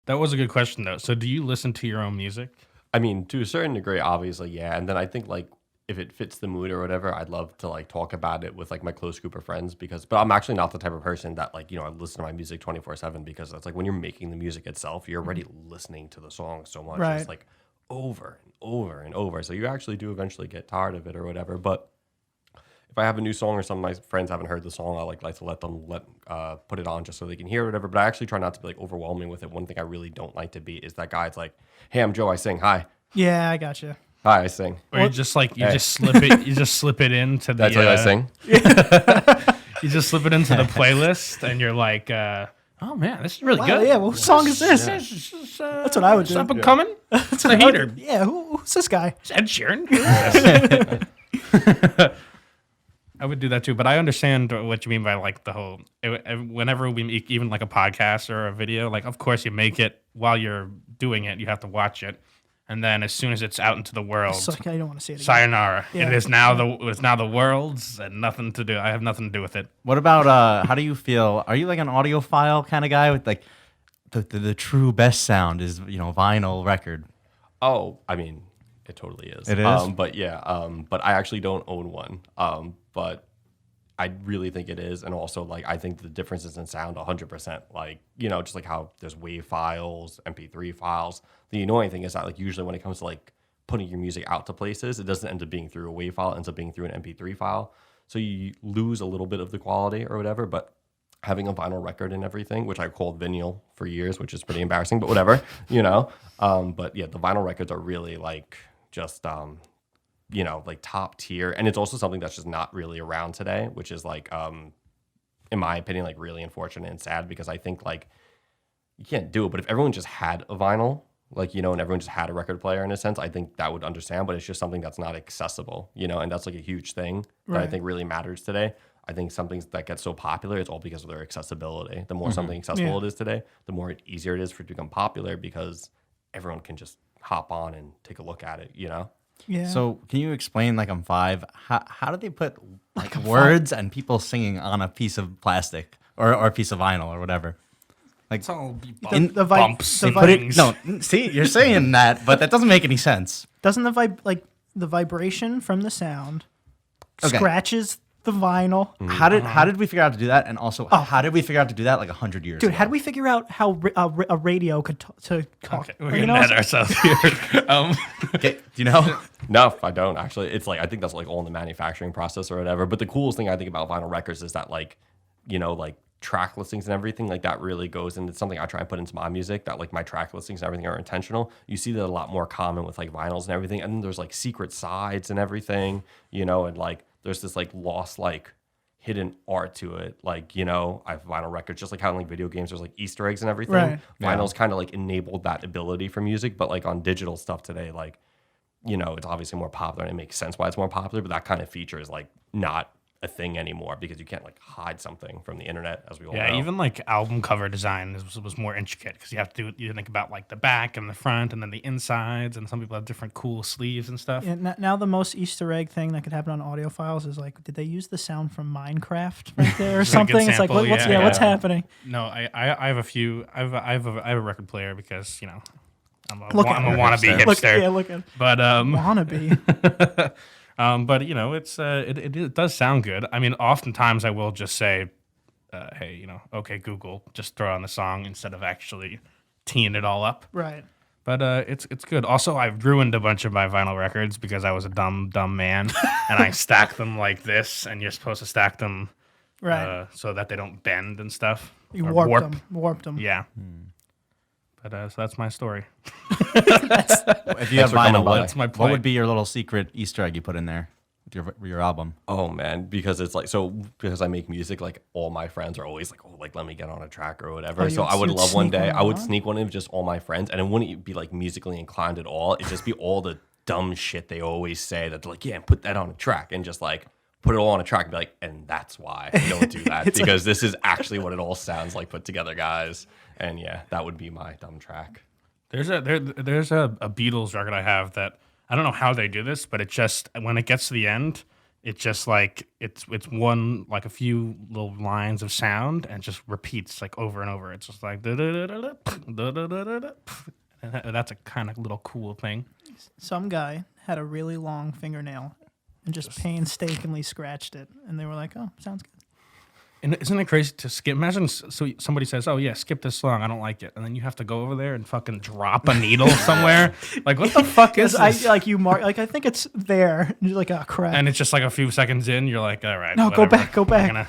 That was a good question though. So do you listen to your own music? I mean, to a certain degree, obviously, yeah. And then I think like if it fits the mood or whatever, I'd love to like talk about it with like my close group of friends but I'm actually not the type of person that like, I listen to my music 24/7 because that's like when you're making the music itself, you're already listening to the song so much. Right. It's like over and over and over. So you actually do eventually get tired of it or whatever. But if I have a new song or some of my friends haven't heard the song, I like to let them put it on just so they can hear it or whatever. But I actually try not to be like overwhelming with it. One thing I really don't like to be is that guy. It's like, hey, I'm Joe. I sing. Hi. Yeah, I gotcha. Hi, I sing. Or you just like just slip it. You just slip it into the. That's what I sing. You just slip it into the playlist, and you're like, "Oh man, this is really Wow, good." yeah, what song is this? That's what I would do. Up and coming. It's a heater. Yeah, who's this guy? It's Ed Sheeran. I would do that too, but I understand what you mean by like the whole. Whenever we make even like a podcast or a video, like of course you make it while you're doing it. You have to watch it, and then as soon as it's out into the world, It's like, I don't want to see it again. sayonara. Yeah. It is now the world's, and nothing to do. I have nothing to do with it. What about how do you feel? Are you like an audiophile kind of guy with like the true best sound is vinyl record? Oh, I mean, it totally is. It is? But yeah, but I actually don't own one. But I really think it is. And also, like, I think the differences in sound 100%. Like, just like how there's WAV files, MP3 files. The annoying thing is that, like, usually when it comes to, like, putting your music out to places, it doesn't end up being through a WAV file. It ends up being through an MP3 file. So you lose a little bit of the quality or whatever. But having a vinyl record and everything, which I called vinyl for years, which is pretty embarrassing, but whatever, But yeah, the vinyl records are really, like, just like top tier, and it's also something that's just not really around today, which is like in my opinion like really unfortunate and sad, because I think like you can't do it, but if everyone just had a vinyl, like and everyone just had a record player in a sense, I think that would understand. But it's just something that's not accessible, and that's like a huge thing that I think really matters today. I think some things that get so popular, it's all because of their accessibility. The more something accessible it is today, the more easier it is for it to become popular, because everyone can just hop on and take a look at it, Yeah. So can you explain, like on Five, how do they put like words and people singing on a piece of plastic or a piece of vinyl or whatever? Like It's all the bumps. the and vi- things. no, see, you're saying that, but that doesn't make any sense. Doesn't the vibration from the sound Okay. scratches the vinyl? How did we figure out to do that? And also, how did we figure out to do that like 100 years Dude, ago? how do we figure out how a radio could to talk? Okay, we're gonna net ourselves here. Okay, do you know? No, I don't actually. It's like I think that's like all in the manufacturing process or whatever. But the coolest thing I think about vinyl records is that like track listings and everything like that really goes, and it's something I try and put into my music, that like my track listings and everything are intentional. You see that a lot more common with like vinyls and everything, and then there's like secret sides and everything, and like there's this like lost like hidden art to it. Like, I have vinyl records, just like how in like video games there's like Easter eggs and everything. Right. Vinyl's kind of like enabled that ability for music, but like on digital stuff today, like, it's obviously more popular and it makes sense why it's more popular, but that kind of feature is like not a thing anymore, because you can't like hide something from the internet, as we all know. Yeah, even like album cover design was more intricate, because you think about like the back and the front and then the insides, and some people have different cool sleeves and stuff. Yeah, now the most Easter egg thing that could happen on audio files is like, did they use the sound from Minecraft right there or something? It's like, sample, what's happening? No, I have a few. I have a record player, because I'm a Look at wannabe hipster. Look at But wannabe. but it's it does sound good. I mean, oftentimes I will just say, hey, okay, Google, just throw on the song instead of actually teeing it all up. Right. But it's good. Also, I've ruined a bunch of my vinyl records because I was a dumb man, and I stack them like this, and you're supposed to stack them Right. so that they don't bend and stuff. You or warped them. Yeah. But so that's my story. If you have for coming vinyl, by. That's my what play. would be your little secret Easter egg you put in there with your album? Oh man, because it's like, so because I make music, like all my friends are always like, oh, like let me get on a track or whatever. Oh, So you'd- I would you'd love one sneak day, one I would on? sneak one in with just all my friends, and it wouldn't be like musically inclined at all. It'd just be all the dumb shit they always say, that they're like, yeah, put that on a track, and just like put it all on a track and be like, and that's why I don't do that, because this is actually what it all sounds like put together, guys. And yeah, that would be my dumb track. There's a Beatles record I have that I don't know how they do this, but it just, when it gets to the end, It's just like it's one like a few little lines of sound and just repeats like over and over. It's just like and that's a kind of little cool thing. Some guy had a really long fingernail and just painstakingly scratched it, and they were like, "Oh, sounds good." And isn't it crazy to skip? Imagine so somebody says, "Oh yeah, skip this song. I don't like it," and then you have to go over there and fucking drop a needle somewhere. Like what the fuck is this? I think it's there. And you're like, "Oh crap!" And it's just like a few seconds in, you're like, "All right, No, whatever. go back. We're gonna